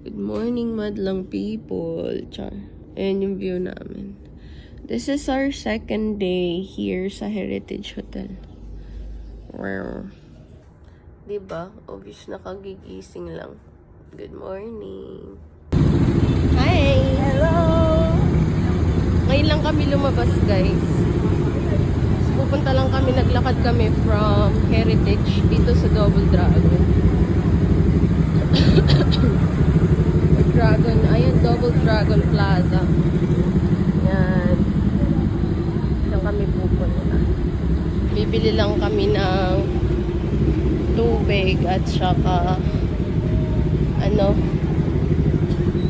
Good morning, madlang people. Char. Ayan yung view namin. This is our second day here sa Heritage Hotel. Wow. Diba? Obvious nakagigising lang. Good morning. Hi! Hello! Ngayon lang kami lumabas, guys. Pupunta lang kami, naglakad kami from Heritage dito sa Double Dragon. Double Dragon Plaza. Yan. Diyan kami pupunta. Bibili lang kami ng tubig at saka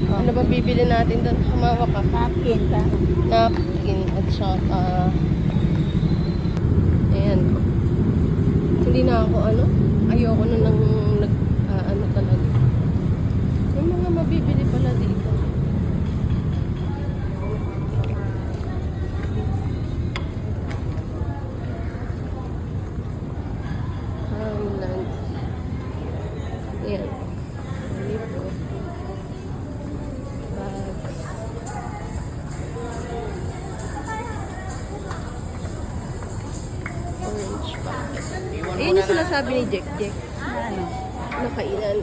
ano ba bibili natin doon? Hamawa ka. Napkin at saka ayan. Hindi na ako ayoko na ng talaga. May mga mabibili pala dito. Highland. Ayan. Dito. Bags. Orange packet. Ayan yung sinasabi ni Jack. Nakainan.